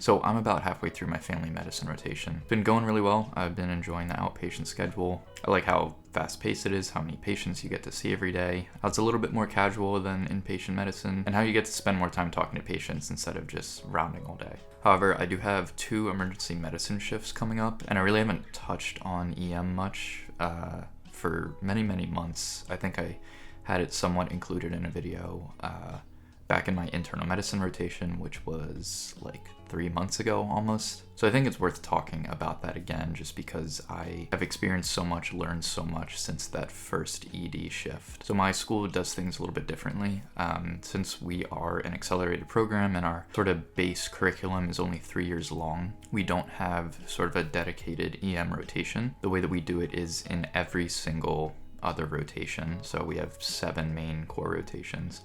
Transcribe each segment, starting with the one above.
So I'm about halfway through my family medicine rotation. Been going really well. I've been enjoying the outpatient schedule. I like how fast-paced it is, how many patients you get to see every day, how it's a little bit more casual than inpatient medicine, and how you get to spend more time talking to patients instead of just rounding all day. However, I do have 2 emergency medicine shifts coming up, and I really haven't touched on EM much for many months. I think I had it somewhat included in a video back in my internal medicine rotation, which was like 3 months ago almost. So I think it's worth talking about that again, just because I have experienced so much, learned so much since that first ED shift. So my school does things a little bit differently. Since we are an accelerated program and our sort of base curriculum is only 3 years long, we don't have sort of a dedicated EM rotation. The way that we do it is in every single other rotation. So we have 7 main core rotations: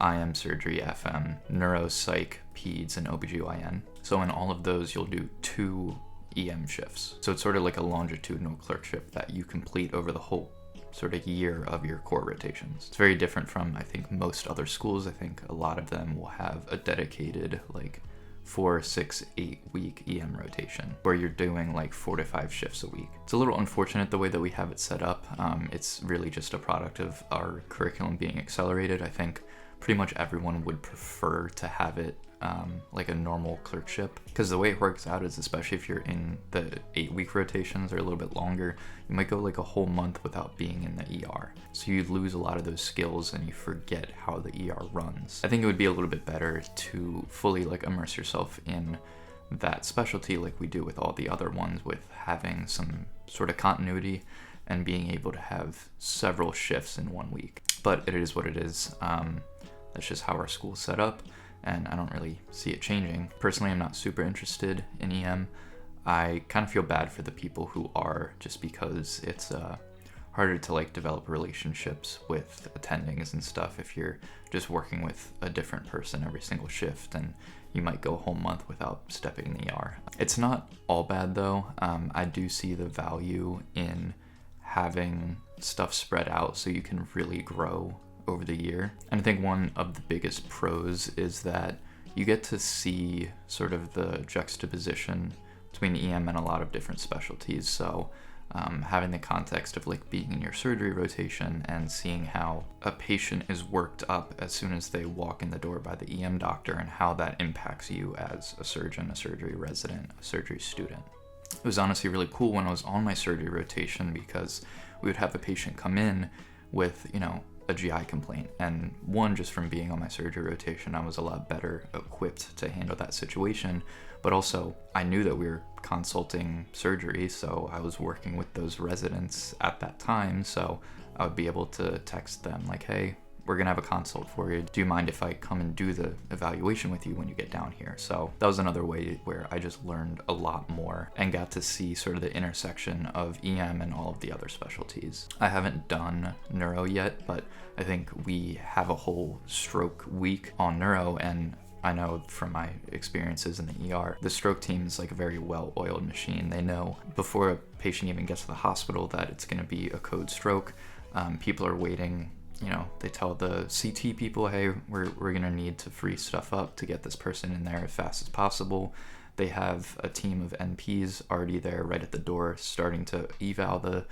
IM, surgery, FM, neuro, psych, peds, and OBGYN. So in all of those, you'll do 2 EM shifts. So it's sort of like a longitudinal clerkship that you complete over the whole sort of year of your core rotations. It's very different from, I think, most other schools. I think a lot of them will have a dedicated like 4, 6, 8 week EM rotation where you're doing like 4 to 5 shifts a week. It's a little unfortunate the way that we have it set up. It's really just a product of our curriculum being accelerated. I think pretty much everyone would prefer to have it like a normal clerkship, because the way it works out is, especially if you're in the 8-week rotations or a little bit longer, you might go like a whole month without being in the ER. So you lose a lot of those skills and you forget how the ER runs. I think it would be a little bit better to fully like immerse yourself in that specialty like we do with all the other ones, with having some sort of continuity and being able to have several shifts in 1 week. But it is what it is. That's just how our school's set up, and I don't really see it changing. Personally, I'm not super interested in EM. I kind of feel bad for the people who are, just because it's harder to like develop relationships with attendings and stuff if you're just working with a different person every single shift, and you might go a whole month without stepping in the ER. It's not all bad though. I do see the value in having stuff spread out so you can really grow over the year. And I think one of the biggest pros is that you get to see sort of the juxtaposition between EM and a lot of different specialties. So having the context of like being in your surgery rotation and seeing how a patient is worked up as soon as they walk in the door by the EM doctor, and how that impacts you as a surgeon, a surgery resident, a surgery student. It was honestly really cool when I was on my surgery rotation, because we would have a patient come in with, a GI complaint, and just from being on my surgery rotation, I was a lot better equipped to handle that situation. But also, I knew that we were consulting surgery, so I was working with those residents at that time, so I would be able to text them like, hey, we're gonna have a consult for you. Do you mind if I come and do the evaluation with you when you get down here? So that was another way where I just learned a lot more and got to see sort of the intersection of EM and all of the other specialties. I haven't done neuro yet, but I think we have a whole stroke week on neuro, and I know from my experiences in the ER, the stroke team is like a very well-oiled machine. They know before a patient even gets to the hospital that it's gonna be a code stroke. People are waiting. They tell the CT people, hey, we're going to need to free stuff up to get this person in there as fast as possible. They have a team of NPs already there right at the door starting to eval the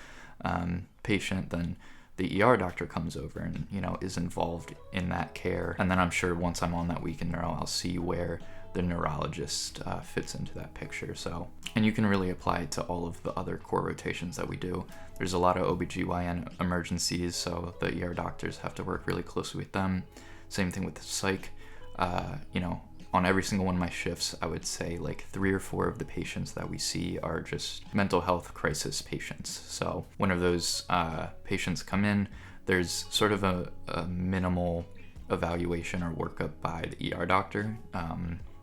patient. Then the ER doctor comes over and, is involved in that care. And then I'm sure once I'm on that week in neuro, I'll see where the neurologist fits into that picture. So, and you can really apply it to all of the other core rotations that we do. There's a lot of OBGYN emergencies, so the ER doctors have to work really closely with them. Same thing with the psych. On every single one of my shifts, I would say like 3 or 4 of the patients that we see are just mental health crisis patients. So when those patients come in, there's sort of a minimal evaluation or workup by the ER doctor,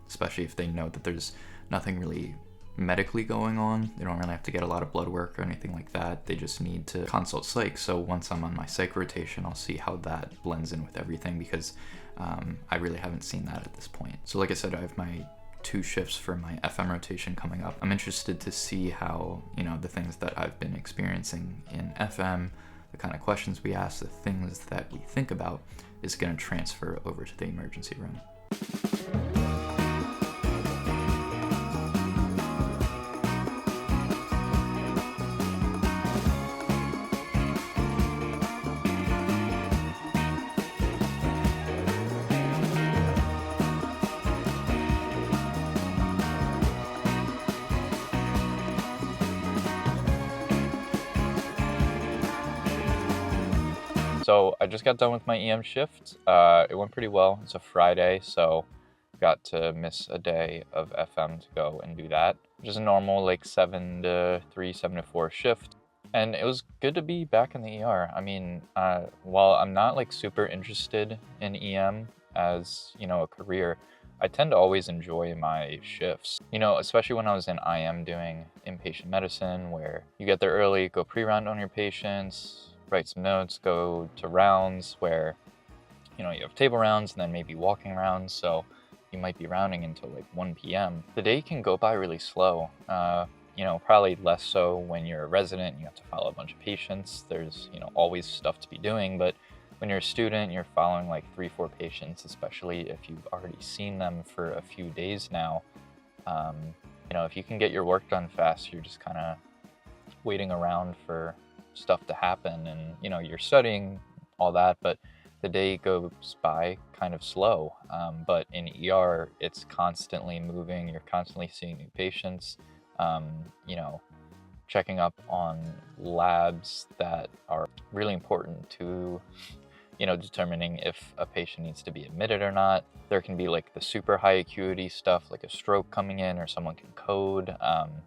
especially if they know that there's nothing really medically going on. They don't really have to get a lot of blood work or anything like that. They just need to consult psych. So once I'm on my psych rotation, I'll see how that blends in with everything, because I really haven't seen that at this point. So like I said, I have my 2 shifts for my FM rotation coming up. I'm interested to see how, the things that I've been experiencing in FM, the kind of questions we ask, the things that we think about, is going to transfer over to the emergency room. So I just got done with my EM shift. It went pretty well. It's a Friday, so got to miss a day of FM to go and do that, which is a normal like 7 to 3, 7 to 4 shift. And it was good to be back in the ER. I mean, while I'm not like super interested in EM as, a career, I tend to always enjoy my shifts, especially when I was in IM doing inpatient medicine, where you get there early, go pre-round on your patients, write some notes, go to rounds where, you have table rounds and then maybe walking rounds. So you might be rounding until like 1 p.m. The day can go by really slow. Probably less so when you're a resident and you have to follow a bunch of patients. There's, always stuff to be doing, but when you're a student, you're following like 3, 4 patients, especially if you've already seen them for a few days now. If you can get your work done fast, you're just kind of waiting around for stuff to happen, and you're studying all that, but the day goes by kind of slow. But in ER, it's constantly moving. You're constantly seeing new patients. Checking up on labs that are really important to determining if a patient needs to be admitted or not. There can be like the super high acuity stuff, like a stroke coming in or someone can code.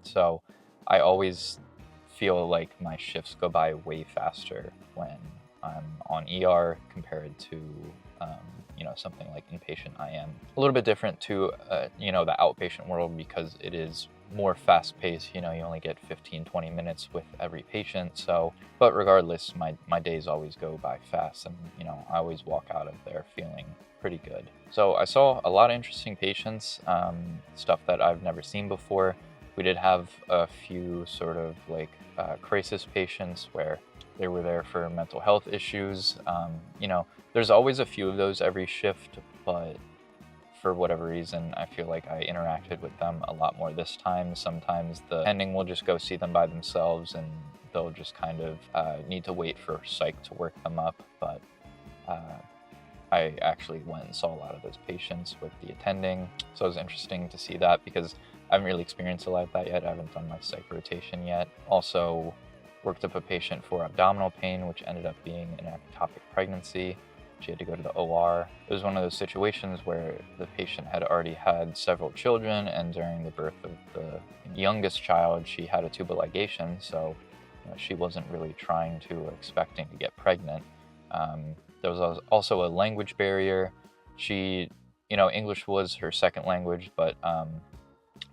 So I always feel like my shifts go by way faster when I'm on ER compared to, something like inpatient IM. A little bit different to, the outpatient world because it is more fast paced. You only get 15, 20 minutes with every patient. So, but regardless, my days always go by fast, and, I always walk out of there feeling pretty good. So I saw a lot of interesting patients, stuff that I've never seen before. We did have a few sort of like crisis patients where they were there for mental health issues. There's always a few of those every shift, but for whatever reason, I feel like I interacted with them a lot more this time. Sometimes the attending will just go see them by themselves and they'll just kind of need to wait for psych to work them up. But I actually went and saw a lot of those patients with the attending. So it was interesting to see that because I haven't really experienced a lot of that yet. I haven't done my psych rotation yet. Also worked up a patient for abdominal pain, which ended up being an ectopic pregnancy. She had to go to the OR. It was one of those situations where the patient had already had several children, and during the birth of the youngest child, she had a tubal ligation, so she wasn't really trying to or expecting to get pregnant. There was also a language barrier. She, English was her second language, but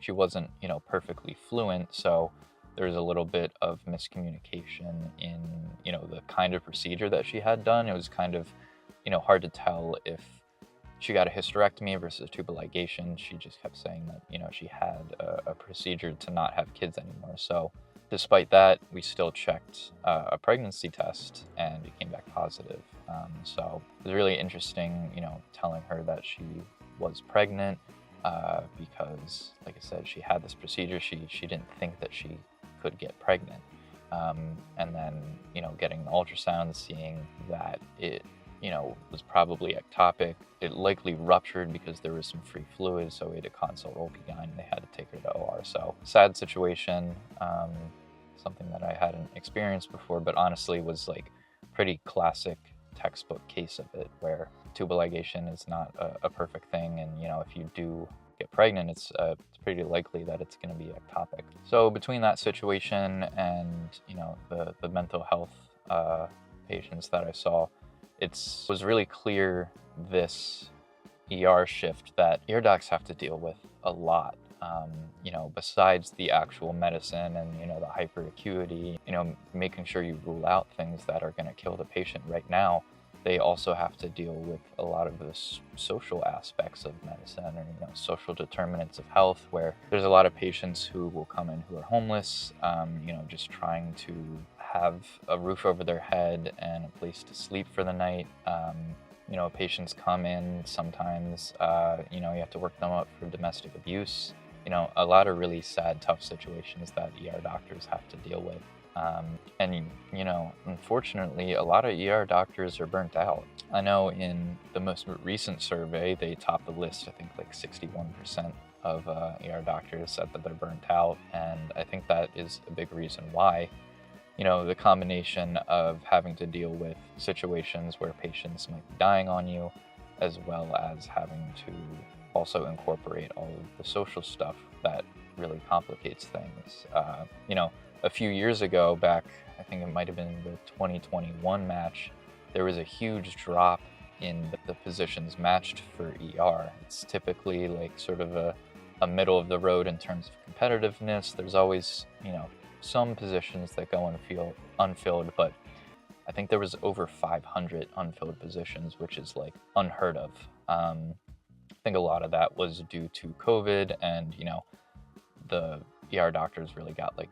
she wasn't, perfectly fluent, so there was a little bit of miscommunication in, the kind of procedure that she had done. It was kind of hard to tell if she got a hysterectomy versus tubal ligation. She just kept saying that, she had a procedure to not have kids anymore. So despite that, we still checked a pregnancy test and it came back positive. So it was really interesting, telling her that she was pregnant because, like I said, she had this procedure. She didn't think that she could get pregnant. And then, getting the ultrasound, seeing that it was probably ectopic. It likely ruptured because there was some free fluid, so we had to consult OB-GYN and they had to take her to OR. So sad situation, something that I hadn't experienced before, but honestly was like pretty classic textbook case of it, where tubal ligation is not a perfect thing, and if you do get pregnant, it's pretty likely that it's going to be ectopic. So between that situation and the mental health patients that I saw, it was really clear this ER shift that ER docs have to deal with a lot. Besides the actual medicine and the hyperacuity, making sure you rule out things that are going to kill the patient right now. They also have to deal with a lot of the social aspects of medicine, or social determinants of health, where there's a lot of patients who will come in who are homeless, just trying to have a roof over their head and a place to sleep for the night. Patients come in sometimes, you have to work them up for domestic abuse. A lot of really sad, tough situations that ER doctors have to deal with. And unfortunately, a lot of ER doctors are burnt out. I know in the most recent survey, they topped the list. I think like 61% of ER doctors said that they're burnt out. And I think that is a big reason why. the combination of having to deal with situations where patients might be dying on you, as well as having to also incorporate all of the social stuff that really complicates things. A few years ago, back, I think it might have been the 2021 match, there was a huge drop in the positions matched for ER. It's typically like sort of a middle of the road in terms of competitiveness. There's always, some positions that go unfilled, but I think there was over 500 unfilled positions, which is like unheard of. I think a lot of that was due to COVID, and the ER doctors really got like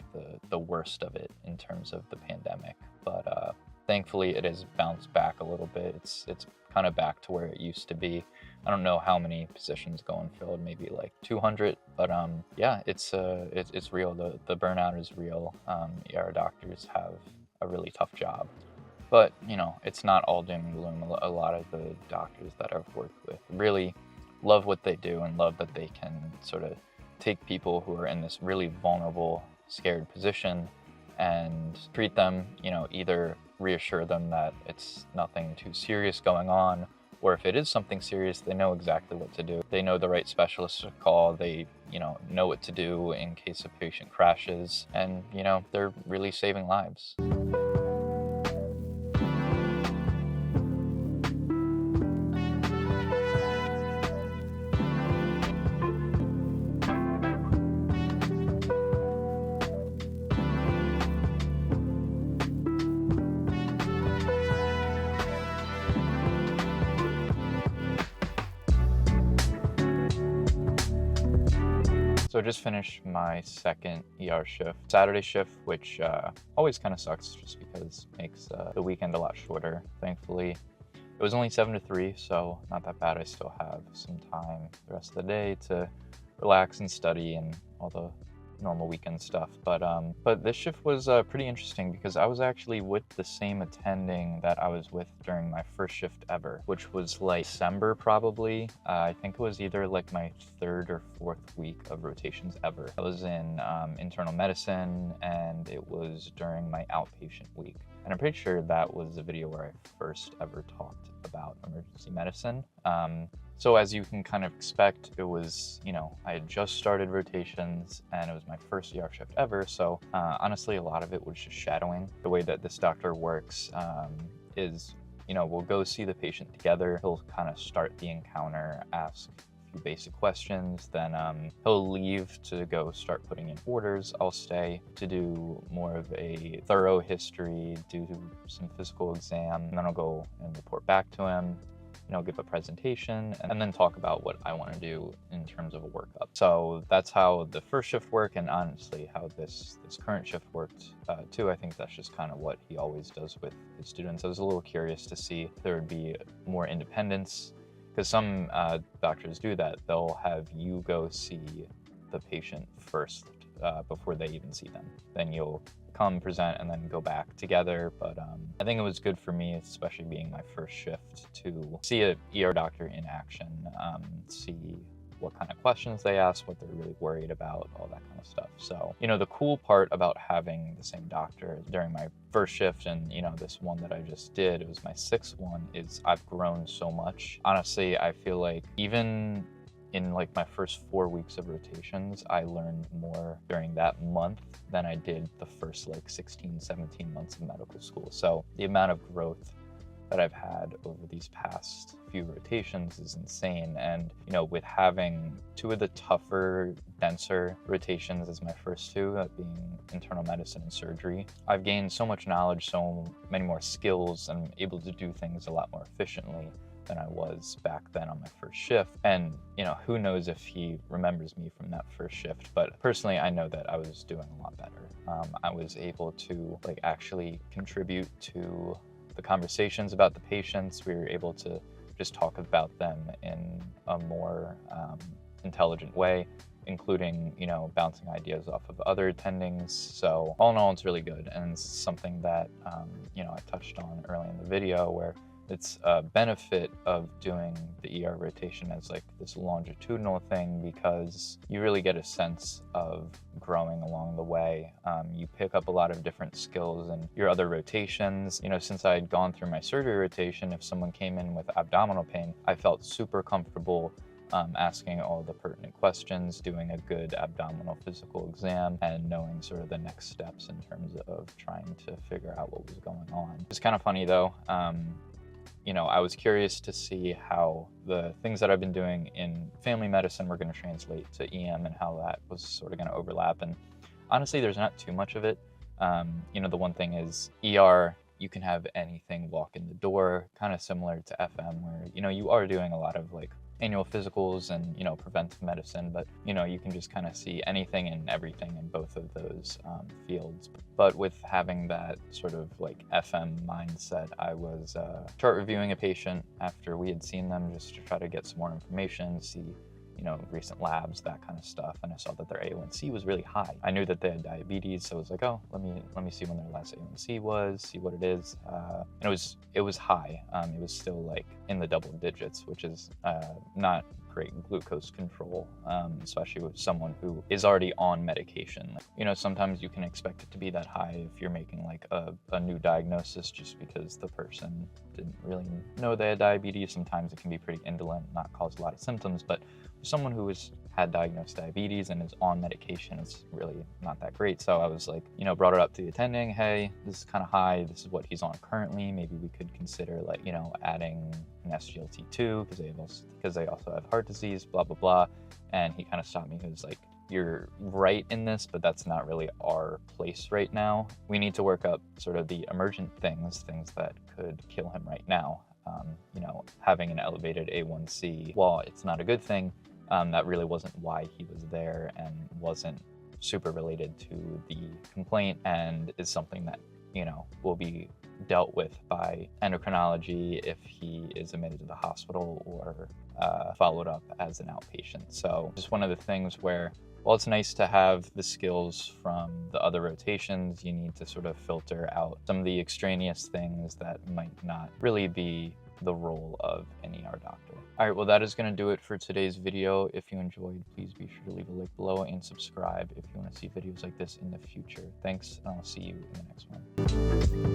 the worst of it in terms of the pandemic. But thankfully, it has bounced back a little bit. It's kind of back to where it used to be. I don't know how many positions go unfilled, maybe like 200, but yeah, it's real. The burnout is real. ER doctors have a really tough job, but it's not all doom and gloom. A lot of the doctors that I've worked with really love what they do and love that they can sort of take people who are in this really vulnerable, scared position and treat them, either reassure them that it's nothing too serious going on, or if it is something serious, they know exactly what to do. They know the right specialist to call. They, know what to do in case a patient crashes, and, they're really saving lives. So I just finished my second ER shift, Saturday shift, which always kind of sucks just because it makes the weekend a lot shorter. Thankfully, it was only 7 to 3, so not that bad. I still have some time the rest of the day to relax and study and all the normal weekend stuff. But this shift was pretty interesting because I was actually with the same attending that I was with during my first shift ever, which was like December probably. I think it was either like my third or fourth week of rotations ever. I was in internal medicine, and it was during my outpatient week. And I'm pretty sure that was the video where I first ever talked about emergency medicine. So as you can kind of expect, it was, I had just started rotations and it was my first ER shift ever. So honestly, a lot of it was just shadowing. The way that this doctor works is, we'll go see the patient together. He'll kind of start the encounter, ask a few basic questions, then he'll leave to go start putting in orders. I'll stay to do more of a thorough history, do some physical exam, and then I'll go and report back to him, give a presentation, and then talk about what I want to do in terms of a workup. So that's how the first shift worked, and honestly how this current shift worked too. I think that's just kind of what he always does with his students. I was a little curious to see if there would be more independence, because some doctors do that. They'll have you go see the patient first before they even see them. Then you'll come, present, and then go back together. But I think it was good for me, especially being my first shift, to see a ER doctor in action, see what kind of questions they ask, what they're really worried about, all that kind of stuff. So, the cool part about having the same doctor during my first shift and, this one that I just did, it was my sixth one, is I've grown so much. Honestly, I feel like even in like my first 4 weeks of rotations, I learned more during that month than I did the first like 16, 17 months of medical school. So the amount of growth that I've had over these past few rotations is insane. And, with having two of the tougher, denser rotations as my first two, that being internal medicine and surgery, I've gained so much knowledge, so many more skills, and able to do things a lot more efficiently than I was back then on my first shift. And, who knows if he remembers me from that first shift, but personally, I know that I was doing a lot better. I was able to actually contribute to the conversations about the patients. We were able to just talk about them in a more intelligent way, including, bouncing ideas off of other attendings. So all in all, it's really good. And it's something that, I touched on early in the video, where It's a benefit of doing the ER rotation as like this longitudinal thing because you really get a sense of growing along the way. You pick up a lot of different skills in your other rotations. You know, since I had gone through my surgery rotation, if someone came in with abdominal pain, I felt super comfortable asking all the pertinent questions, doing a good abdominal physical exam, and knowing sort of the next steps in terms of trying to figure out what was going on. It's kind of funny though. You know, I was curious to see how the things that I've been doing in family medicine were going to translate to EM and how that was sort of going to overlap. And honestly, there's not too much of it. You know, the one thing is ER, you can have anything walk in the door, kind of similar to FM, where, you know, you are doing a lot of like annual physicals and, you know, preventive medicine, but, you know, you can just kind of see anything and everything in both of those fields. But with having that sort of like FM mindset, I was chart reviewing a patient after we had seen them just to try to get some more information, see, you know, recent labs, that kind of stuff. And I saw that their A1C was really high. I knew that they had diabetes, so I was like, oh, let me see when their last A1C was, see what it is. And it was high. It was still like in the double digits, which is not great glucose control, especially with someone who is already on medication. You know, sometimes you can expect it to be that high if you're making like a new diagnosis just because the person didn't really know they had diabetes. Sometimes it can be pretty indolent, not cause a lot of symptoms, but for someone who has had diagnosed diabetes and is on medication, it's really not that great. So I was like, you know, brought it up to the attending, hey, this is kind of high, this is what he's on currently, maybe we could consider like, you know, adding an SGLT2 because they also have heart disease, blah blah blah. And he kind of stopped me. He was like, you're right in this, but that's not really our place right now. We need to work up sort of the emergent things that could kill him right now. You know, having an elevated A1C, while it's not a good thing, that really wasn't why he was there and wasn't super related to the complaint, and is something that, you know, will be dealt with by endocrinology if he is admitted to the hospital or followed up as an outpatient. So just one of the things where, while it's nice to have the skills from the other rotations, you need to sort of filter out some of the extraneous things that might not really be the role of an ER doctor. All right, well, that is going to do it for today's video. If you enjoyed, please be sure to leave a like below and subscribe if you want to see videos like this in the future. Thanks, and I'll see you in the next one.